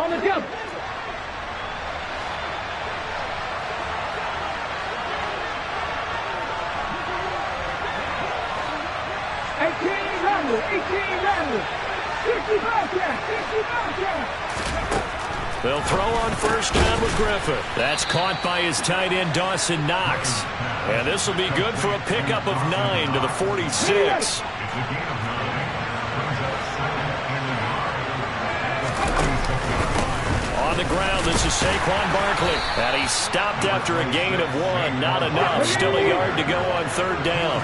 On the jump. 18 Randall. 65 catch. They'll throw on first down with Griffin. That's caught by his tight end, Dawson Knox. And this will be good for a pickup of 9 to the 46. On the ground, this is Saquon Barkley. And he's stopped after a gain of 1. Not enough. Still a yard to go on third down.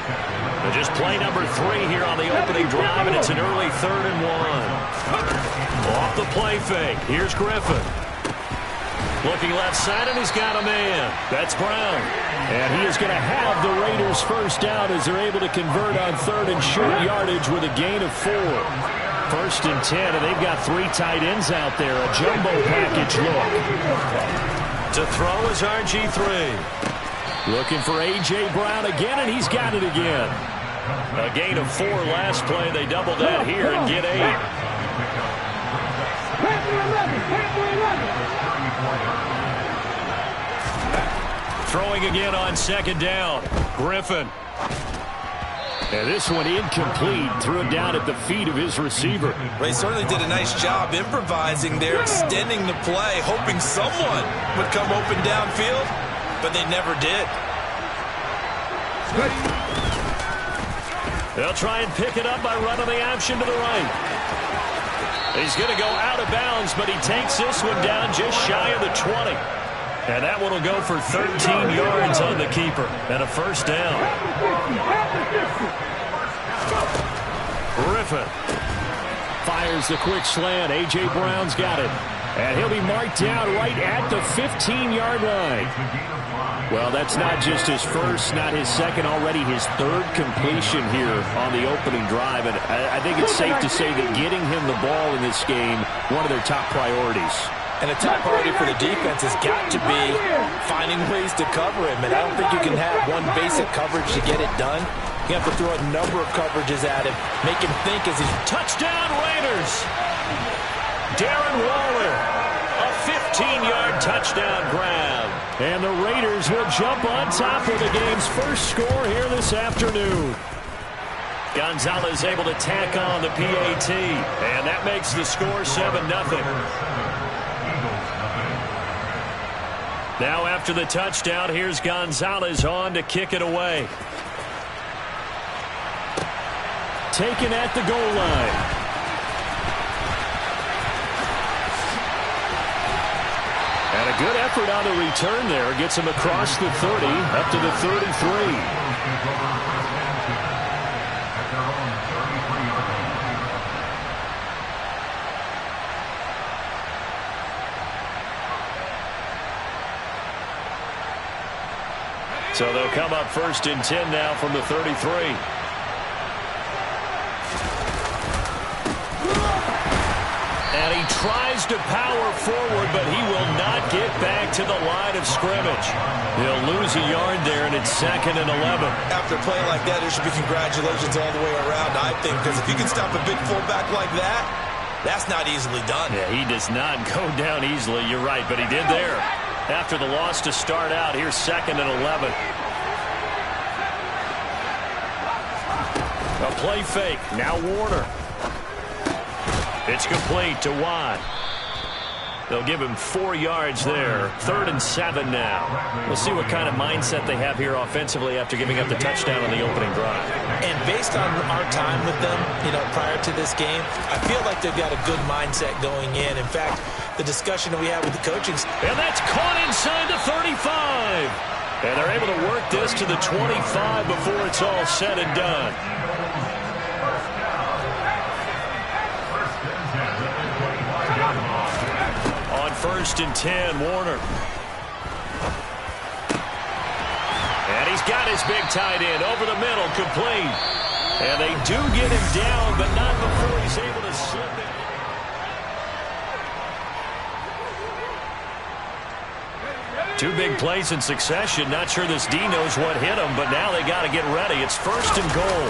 But just play number 3 here on the opening drive, and it's an early 3rd and 1. Off the play fake. Here's Griffin. Looking left side, and he's got a man. That's Brown. And he is going to have the Raiders first down as they're able to convert on 3rd and short yardage with a gain of 4. 1st and 10, and they've got 3 tight ends out there. A jumbo package look. To throw is RG3. Looking for A.J. Brown again, and he's got it again. A gain of 4 last play. They double that here and get 8. Throwing again on 2nd down. Griffin. And this one incomplete. Threw it down at the feet of his receiver. They certainly did a nice job improvising there, extending the play, hoping someone would come open downfield, but they never did. They'll try and pick it up by running the option to the right. He's going to go out of bounds, but he takes this one down just shy of the 20. And that one will go for 13 yards on the keeper and a first down. Griffin fires the quick slant. A.J. Brown's got it. And he'll be marked down right at the 15-yard line. Well, that's not just his first, not his second, already his 3rd completion here on the opening drive. And I think it's safe to say that getting him the ball in this game, one of their top priorities. And a top priority for the defense has got to be finding ways to cover him. And I don't think you can have one basic coverage to get it done. You have to throw a number of coverages at him, make him think as he's... Touchdown Raiders! Darren Waller, a 15-yard touchdown grab. And the Raiders will jump on top of the game's first score here this afternoon. Gonzalez able to tack on the PAT, and that makes the score 7-0. Now after the touchdown, here's Gonzalez on to kick it away. Taken at the goal line. And a good effort on the return there. Gets him across the 30, up to the 33. So they'll come up 1st and 10 now from the 33. And he tries to power forward, but he will not get back to the line of scrimmage. He'll lose a yard there, and it's 2nd and 11. After playing like that, there should be congratulations all the way around, I think, because if you can stop a big fullback like that, that's not easily done. Yeah, he does not go down easily. You're right, but he did there. After the loss to start out, here's 2nd and 11. A play fake. Now Warner. It's complete to Watt. They'll give him 4 yards there. 3rd and 7 now. We'll see what kind of mindset they have here offensively after giving up the touchdown on the opening drive. And based on our time with them, prior to this game, I feel like they've got a good mindset going in. In fact, the discussion that we had with the coaching. And that's caught inside the 35. And they're able to work this to the 25 before it's all said and done. On 1st and 10, Warner. And he's got his big tight end over the middle, complete. And they do get him down, but not before he's able to slip it. Two big plays in succession. Not sure this D knows what hit him, but now they got to get ready. It's 1st and goal.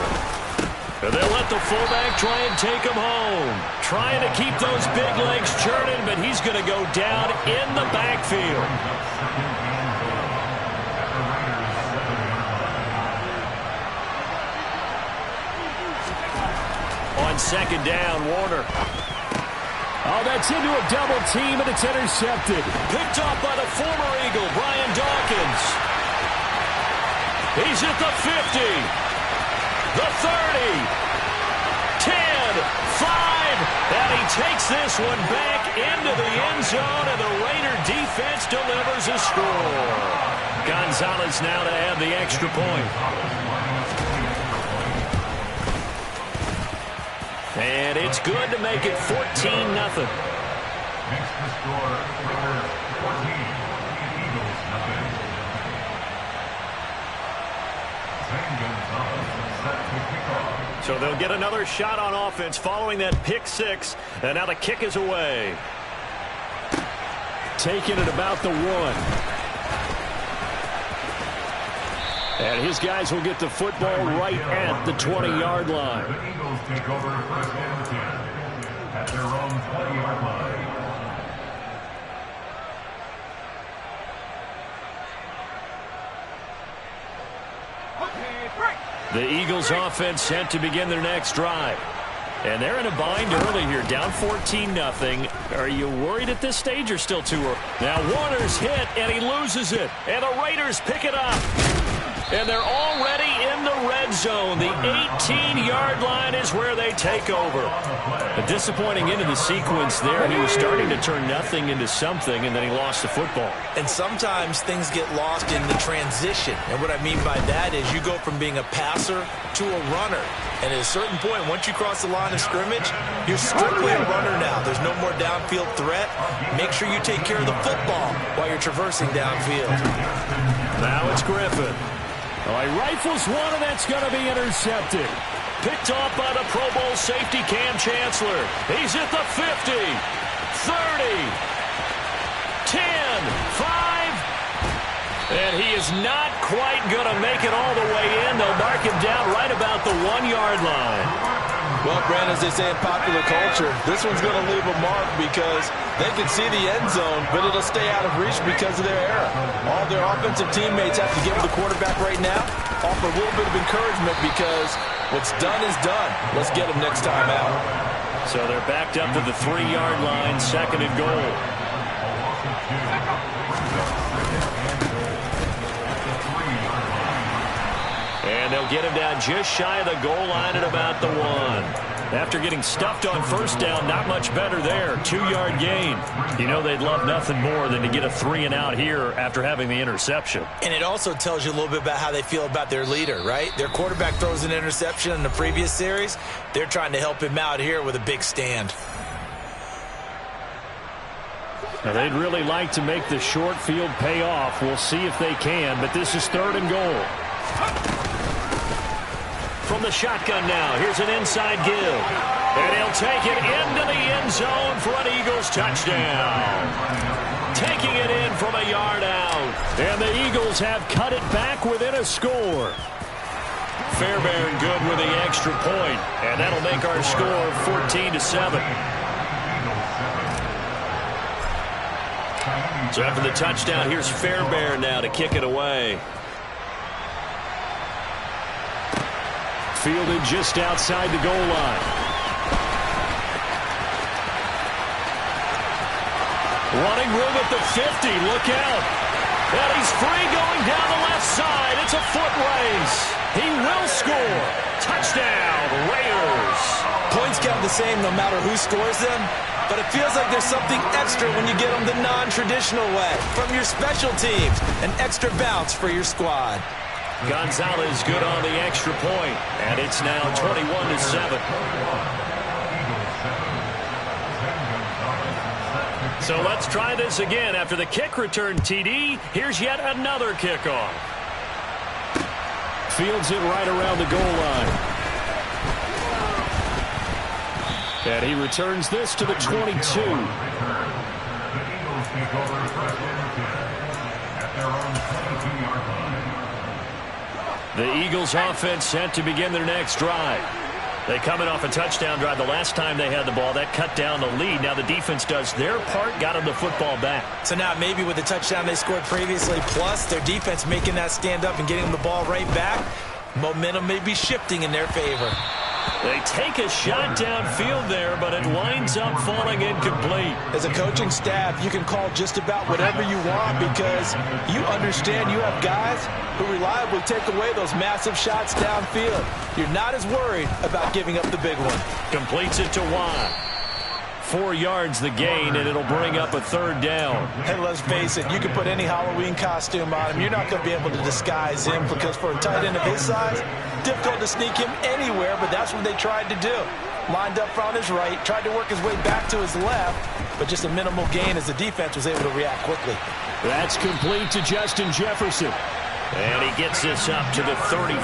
And they'll let the fullback try and take him home. Trying to keep those big legs churning, but he's going to go down in the backfield. On second down, Warner. Oh, that's into a double team, and it's intercepted. Picked up by the former Eagle, Brian Dawkins. He's at the 50, the 30, 10, 5, and he takes this one back into the end zone, and the Raider defense delivers a score. Gonzalez now to add the extra point. And it's good to make it 14-0. Next to score, Raiders 14, Eagles nothing. Zane Gonzalez set to kick off. So they'll get another shot on offense following that pick six, and now the kick is away. Taking it about the 1. And his guys will get the football right at the 20-yard line. The Eagles take over first and 10 at their own 20-yard line. The Eagles offense sent to begin their next drive. And they're in a bind early here, down 14-0. Are you worried at this stage or still too early? Now Warner's hit, and he loses it. And the Raiders pick it up. And they're already in the red zone. The 18-yard line is where they take over. A disappointing end of the sequence there. He was starting to turn nothing into something, and then he lost the football. And sometimes things get lost in the transition. And what I mean by that is you go from being a passer to a runner. And at a certain point, once you cross the line of scrimmage, you're strictly a runner now. There's no more downfield threat. Make sure you take care of the football while you're traversing downfield. Now it's Griffin. Oh, he rifles one, and that's going to be intercepted. Picked off by the Pro Bowl safety Cam Chancellor. He's at the 50, 30, 10, 5. And he is not quite going to make it all the way in. They'll mark him down right about the 1-yard line. Well, Brandon, as they say in popular culture, this one's going to leave a mark because they can see the end zone, but it'll stay out of reach because of their error. All their offensive teammates have to give the quarterback right now, offer a little bit of encouragement because what's done is done. Let's get them next time out. So they're backed up to the 3-yard line, second and goal. And they'll get him down just shy of the goal line at about the 1. After getting stuffed on first down, not much better there. 2-yard gain. You know they'd love nothing more than to get a 3-and-out here after having the interception. And it also tells you a little bit about how they feel about their leader, right? Their quarterback throws an interception in the previous series. They're trying to help him out here with a big stand. Now they'd really like to make the short field pay off. We'll see if they can, but this is 3rd and goal. From the shotgun now, here's an inside give. And he'll take it into the end zone for an Eagles touchdown. Taking it in from a yard out. And the Eagles have cut it back within a score. Fairbairn good with the extra point. And that'll make our score 14-7. So after the touchdown, here's Fairbairn now to kick it away. Fielded just outside the goal line. Running room at the 50. Look out. And he's free going down the left side. It's a foot race. He will score. Touchdown, Raiders. Points count the same no matter who scores them, but it feels like there's something extra when you get them the non-traditional way. From your special teams, an extra bounce for your squad. Gonzalez good on the extra point, and it's now 21-7. So let's try this again. After the kick return TD, here's yet another kickoff. Fields it right around the goal line. And he returns this to the 22. The Eagles take over first and 10 at their own 22-yard line. The Eagles offense set to begin their next drive. They coming off a touchdown drive the last time they had the ball. That cut down the lead. Now the defense does their part, got them the football back. So now maybe with the touchdown they scored previously, plus their defense making that stand up and getting them the ball right back, momentum may be shifting in their favor. They take a shot downfield there, but it winds up falling incomplete. As a coaching staff, you can call just about whatever you want because you understand you have guys who reliably take away those massive shots downfield. You're not as worried about giving up the big one. Completes it to Watt. 4 yards the gain, and it'll bring up a third down. And let's face it, you can put any Halloween costume on him. You're not going to be able to disguise him because for a tight end of his size, difficult to sneak him anywhere, but that's what they tried to do. Lined up on his right, tried to work his way back to his left, but just a minimal gain as the defense was able to react quickly. That's complete to Justin Jefferson. And he gets this up to the 34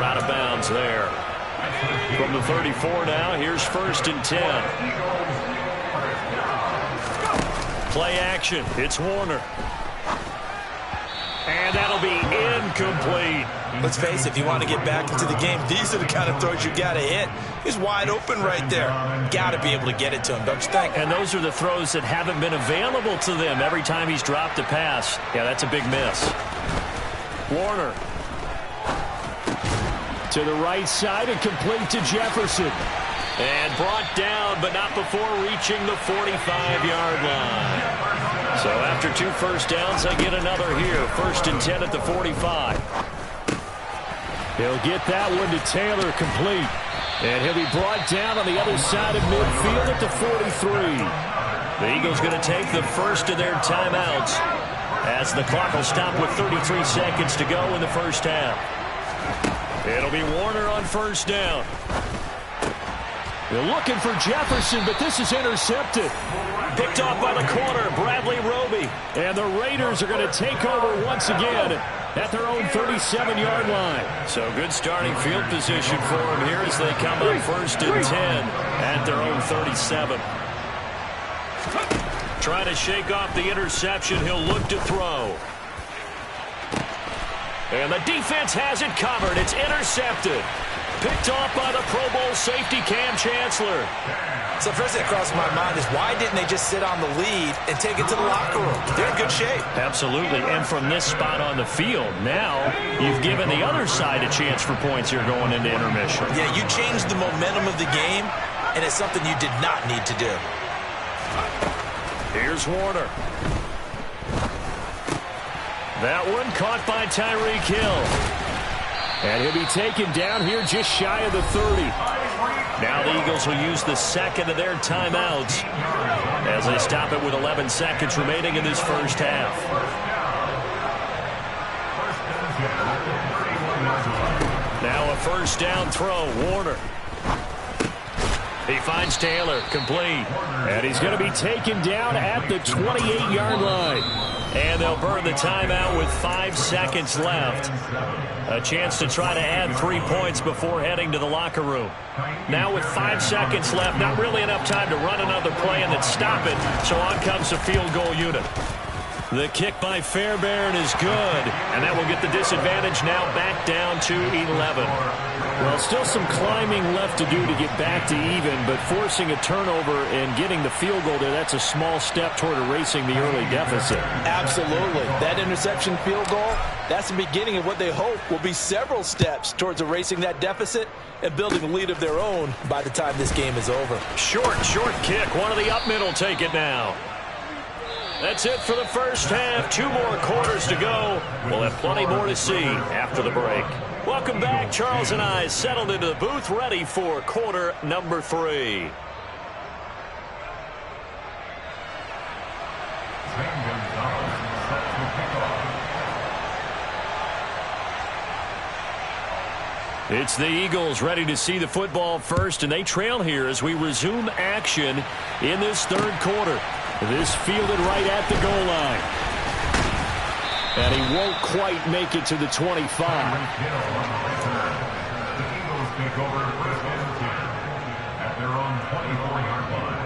out of bounds there. From the 34 now, here's 1st and 10. Play action. It's Warner. And that'll be incomplete. Let's face it, if you want to get back into the game, these are the kind of throws you got to hit. He's wide open right there. Got to be able to get it to him, don't you think? And those are the throws that haven't been available to them every time he's dropped a pass. Yeah, that's a big miss. Warner. To the right side and complete to Jefferson. And brought down, but not before reaching the 45-yard line. So after 2 first downs, they get another here. 1st and 10 at the 45. He'll get that one to Taylor, complete. And he'll be brought down on the other side of midfield at the 43. The Eagles going to take the first of their timeouts as the clock will stop with 33 seconds to go in the first half. It'll be Warner on 1st down. They're looking for Jefferson, but this is intercepted. Picked off by the corner, Bradley Roby. And the Raiders are going to take over once again at their own 37-yard line. So good starting field position for them here as they come up 1st and 10 at their own 37. Trying to shake off the interception. He'll look to throw. And the defense has it covered. It's intercepted. Picked off by the Pro Bowl safety Cam Chancellor. So first thing that crossed my mind is why didn't they just sit on the lead and take it to the locker room? They're in good shape. Absolutely. And from this spot on the field, now you've given the other side a chance for points here going into intermission. Yeah, you changed the momentum of the game, and it's something you did not need to do. Here's Warner. That one caught by Tyreek Hill. And he'll be taken down here just shy of the 30. Now the Eagles will use the second of their timeouts as they stop it with 11 seconds remaining in this first half. Now a 1st down throw, Warner. He finds Taylor, complete. And he's going to be taken down at the 28-yard line. And they'll burn the timeout with 5 seconds left. A chance to try to add 3 points before heading to the locker room. Now with 5 seconds left, not really enough time to run another play and then stop it. So on comes the field goal unit. The kick by Fairbairn is good. And that will get the disadvantage now back down to 11. Well, still some climbing left to do to get back to even, but forcing a turnover and getting the field goal there, that's a small step toward erasing the early deficit. Absolutely. That interception field goal, that's the beginning of what they hope will be several steps towards erasing that deficit and building a lead of their own by the time this game is over. Short kick. One of the up middle take it now. That's it for the first half. 2 more quarters to go. We'll have plenty more to see after the break. Welcome back. Charles and I settled into the booth, ready for quarter number 3. It's the Eagles ready to see the football first, and they trail here as we resume action in this 3rd quarter. This fielded right at the goal line. And he won't quite make it to the 25. The Eagles take over 1st and 10 at their own 24-yard line.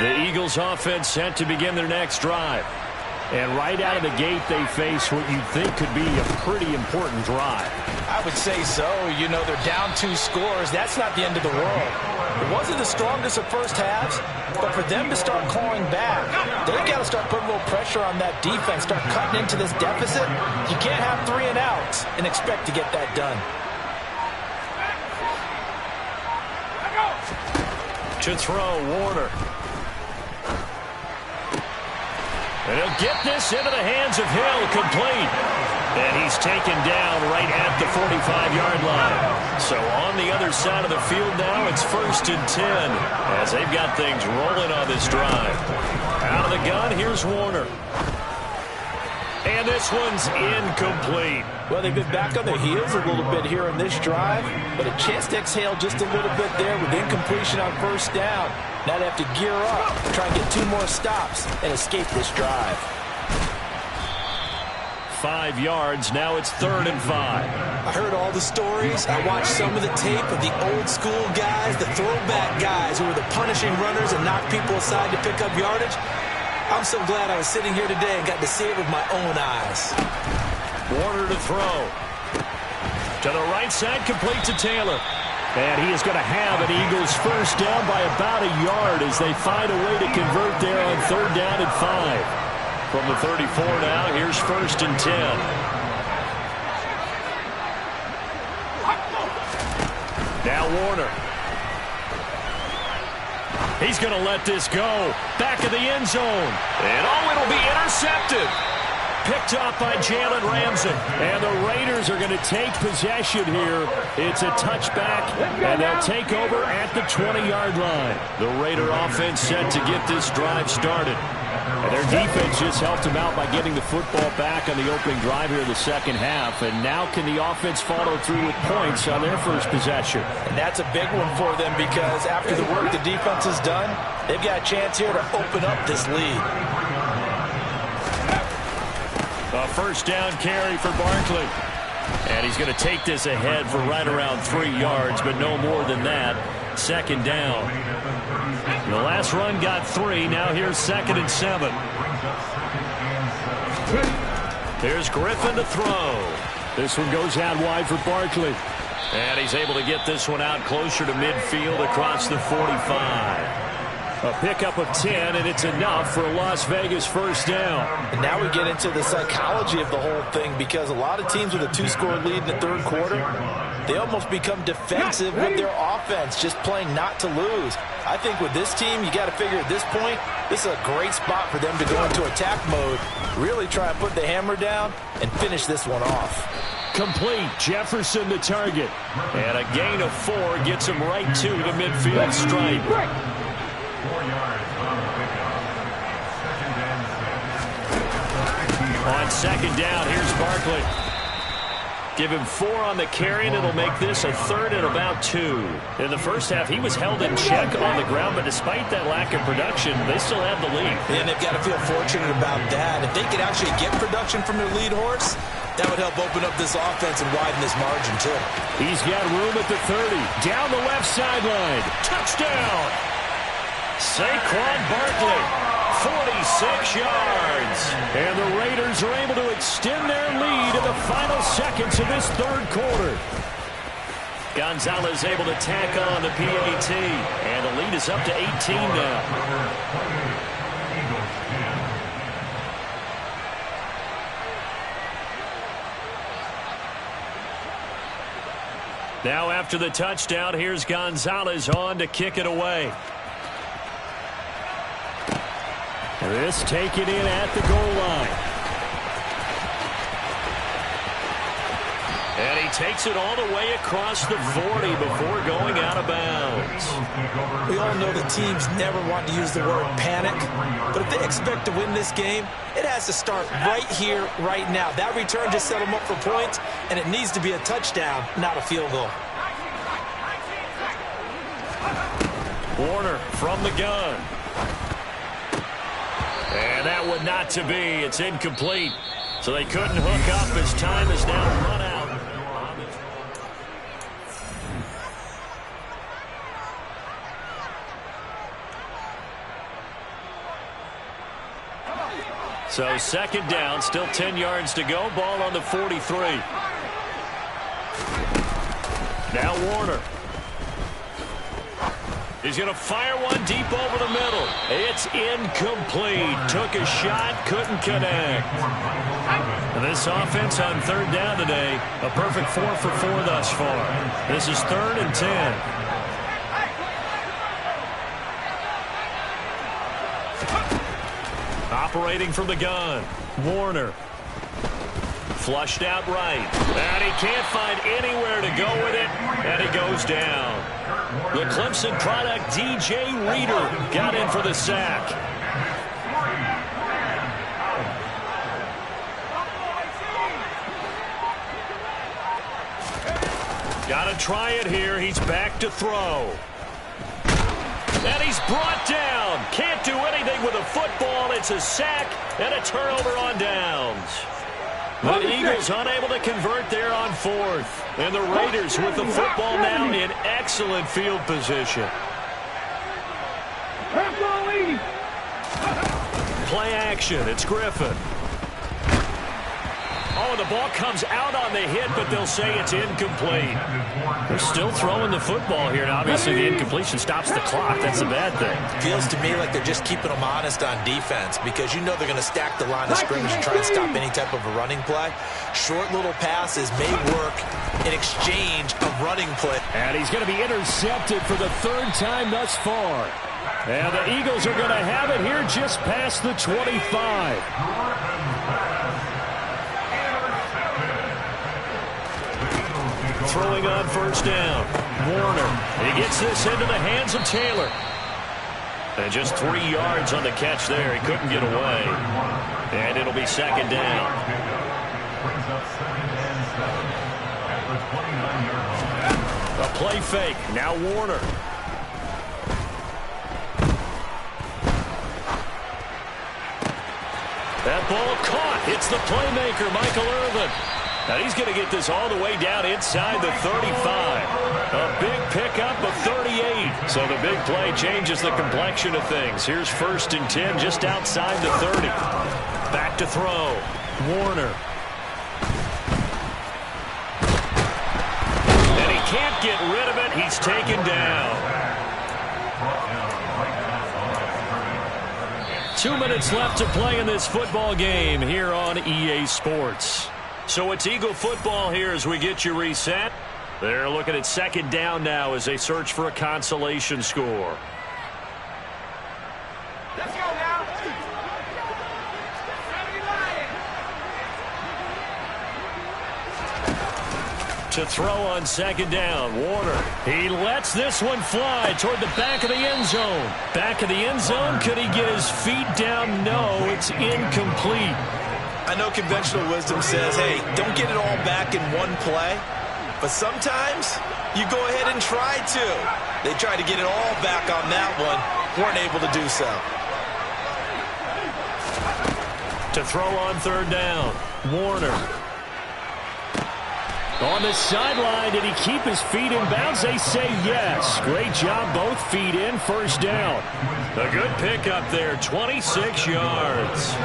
The Eagles offense set to begin their next drive. And right out of the gate, they face what you'd think could be a pretty important drive. I would say so. You know, they're down 2 scores. That's not the end of the world. It wasn't the strongest of first halves, but for them to start clawing back, they've got to start putting a little pressure on that defense, start cutting into this deficit. You can't have 3 and outs and expect to get that done. To throw, Warner. And he'll get this into the hands of Hill, complete. And he's taken down right at the 45-yard line. So on the other side of the field now, it's 1st and 10 as they've got things rolling on this drive. Out of the gun, here's Warner. And this one's incomplete. Well, they've been back on their heels a little bit here in this drive, but a chance to exhale just a little bit there with incompletion on 1st down. Now they have to gear up, try and get 2 more stops, and escape this drive. 5 yards, now it's 3rd and 5. I heard all the stories. I watched some of the tape of the old school guys, the throwback guys who were the punishing runners and knocked people aside to pick up yardage. I'm so glad I was sitting here today and got to see it with my own eyes. Warner to throw. To the right side, complete to Taylor. And he is going to have an Eagles 1st down by about a yard as they find a way to convert there on 3rd down and 5. From the 34 now, here's 1st and 10. Now Warner. He's going to let this go. Back of the end zone. And it'll be intercepted. Picked off by Jalen Ramsey. And the Raiders are going to take possession here. It's a touchback, and they'll take over at the 20-yard line. The Raider offense set to get this drive started. And their defense just helped them out by getting the football back on the opening drive here in the second half. And now can the offense follow through with points on their first possession? And that's a big one for them because after the work the defense has done, they've got a chance here to open up this lead. A 1st down carry for Barkley. And he's going to take this ahead for right around 3 yards, but no more than that. 2nd down. The last run got 3. Now here's 2nd and 7. Here's Griffin to throw. This one goes out wide for Barkley. And he's able to get this one out closer to midfield across the 45. A pickup of 10, and it's enough for a Las Vegas 1st down. And now we get into the psychology of the whole thing because a lot of teams with a 2-score lead in the 3rd quarter, they almost become defensive with their offense, just playing not to lose. I think with this team, you got to figure at this point, this is a great spot for them to go into attack mode, really try and put the hammer down and finish this one off. Complete. Jefferson the target. And a gain of 4 gets him right to the midfield stripe. 4 yards on the pickup. 2nd and 6. On 2nd down, here's Barkley. Give him 4 on the carry, and it'll make this a 3rd and about 2. In the first half, he was held in check on the ground, but despite that lack of production, they still have the lead. And they've got to feel fortunate about that. If they could actually get production from their lead horse, that would help open up this offense and widen this margin, too. He's got room at the 30. Down the left sideline. Touchdown! Saquon Barkley, 46 yards. And the Raiders are able to extend their lead in the final seconds of this 3rd quarter. Gonzalez able to tack on the PAT. And the lead is up to 18 now. Now after the touchdown, here's Gonzalez on to kick it away. This taken in at the goal line. And he takes it all the way across the 40 before going out of bounds. We all know that teams never want to use the word panic, but if they expect to win this game, it has to start right here, right now. That return just set them up for points, and it needs to be a touchdown, not a field goal. Warner from the gun. And that one not to be. It's incomplete. So they couldn't hook up as time is now run out. So second down, still 10 yards to go. Ball on the 43. Now Warner. He's going to fire one deep over the middle. It's incomplete. Took a shot, couldn't connect. And this offense on third down today, a perfect 4 for 4 thus far. This is 3rd and 10. Operating from the gun, Warner. Flushed out right. And he can't find anywhere to go with it. And he goes down. The Clemson product, DJ Reader, got in for the sack. Got to try it here. He's back to throw. And he's brought down. Can't do anything with a football. It's a sack and a turnover on downs. The Eagles unable to convert there on 4th. And the Raiders with the football now in excellent field position. Play action. It's Griffin. Oh, the ball comes out on the hit, but they'll say it's incomplete. They're still throwing the football here, and obviously the incompletion stops the clock. That's a bad thing. Feels to me like they're just keeping them honest on defense because you know they're going to stack the line of scrimmage and try and stop any type of a running play. Short little passes may work in exchange of running play. And he's going to be intercepted for the 3rd time thus far. And the Eagles are going to have it here just past the 25. Throwing on first down. Warner. He gets this into the hands of Taylor. And just 3 yards on the catch there. He couldn't get away. And it'll be second down. A play fake. Now Warner. That ball caught. It's the playmaker, Michael Irvin. Now he's going to get this all the way down inside the 35. A big pickup of 38. So the big play changes the complexion of things. Here's 1st and 10 just outside the 30. Back to throw. Warner. And he can't get rid of it. He's taken down. 2 minutes left to play in this football game here on EA Sports. So it's Eagle football here as we get you reset. They're looking at second down now as they search for a consolation score. Let's go now. To throw on second down, Warner. He lets this one fly toward the back of the end zone. Back of the end zone, could he get his feet down? No, it's incomplete. I know conventional wisdom says, hey, don't get it all back in one play. But sometimes you go ahead and try to. They tried to get it all back on that one. Weren't able to do so. To throw on third down, Warner. On the sideline, did he keep his feet in bounds? They say yes. Great job, both feet in, first down. A good pickup there, 26 yards.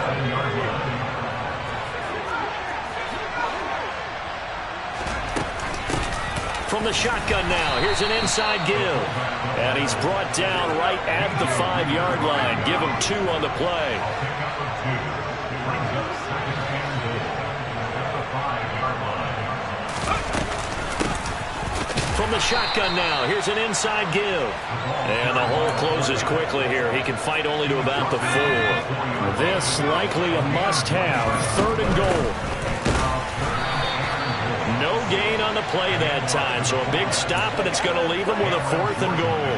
From the shotgun now, here's an inside give. And he's brought down right at the 5-yard line. Give him 2 on the play. From the shotgun now, here's an inside give. And the hole closes quickly here. He can fight only to about the 4. This likely a must-have, 3rd and goal. No gain on the play that time, so a big stop, and it's going to leave him with a 4th and goal.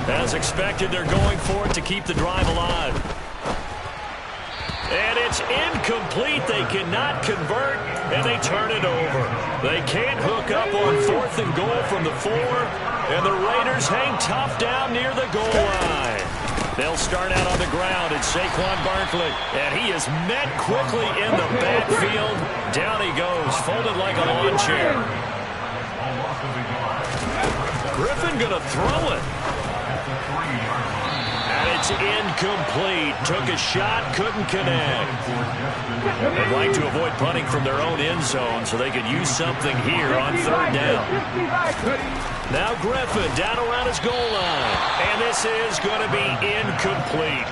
As expected, they're going for it to keep the drive alive. And it's incomplete. They cannot convert, and they turn it over. They can't hook up on 4th and goal from the 4, and the Raiders hang tough down near the goal line. They'll start out on the ground. It's Saquon Barkley, and he is met quickly in the backfield. Down he goes, folded like a lawn chair. Griffin going to throw it. And it's incomplete. Took a shot, couldn't connect. They'd like to avoid punting from their own end zone so they could use something here on third down. Now Griffin down around his goal line. And this is going to be incomplete.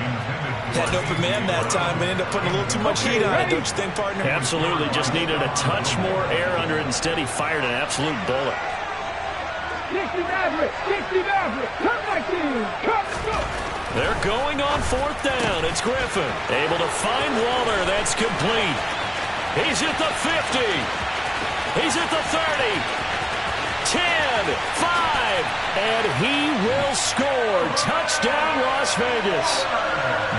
Had an open man that time, but ended up putting a little too much heat on it, don't you think, partner? Absolutely. Just needed a touch more air under it. Instead, he fired an absolute bullet. They're going on fourth down. It's Griffin. Able to find Waller. That's complete. He's at the 50. He's at the 30. 10, 5, and he will score. Touchdown, Las Vegas.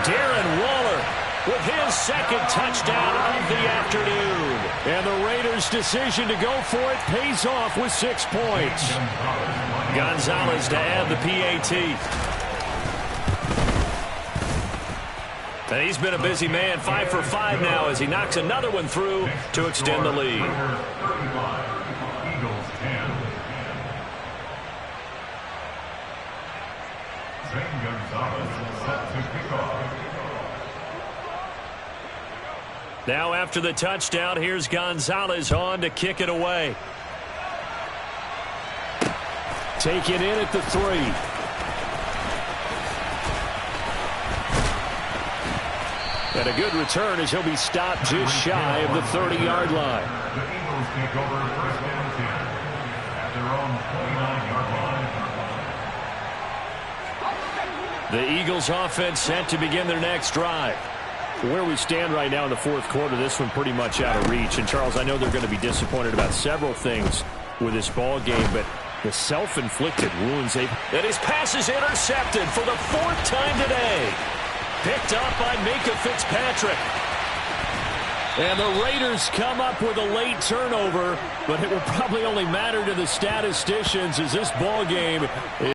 Darren Waller with his second touchdown of the afternoon. And the Raiders' decision to go for it pays off with 6 points. Gonzalez to add the PAT. And he's been a busy man, 5 for 5 now as he knocks another one through to extend the lead. Now after the touchdown, here's Gonzalez on to kick it away. Taken in at the 3. And a good return as he'll be stopped just shy of the 30-yard line. The Eagles take over first and 10 at their own 29-yard line. The Eagles offense set to begin their next drive. Where we stand right now in the fourth quarter, this one pretty much out of reach. And, Charles, I know they're going to be disappointed about several things with this ball game, but the self-inflicted wounds they've... And his pass is intercepted for the 4th time today. Picked up by Minka Fitzpatrick. And the Raiders come up with a late turnover, but it will probably only matter to the statisticians as this ball game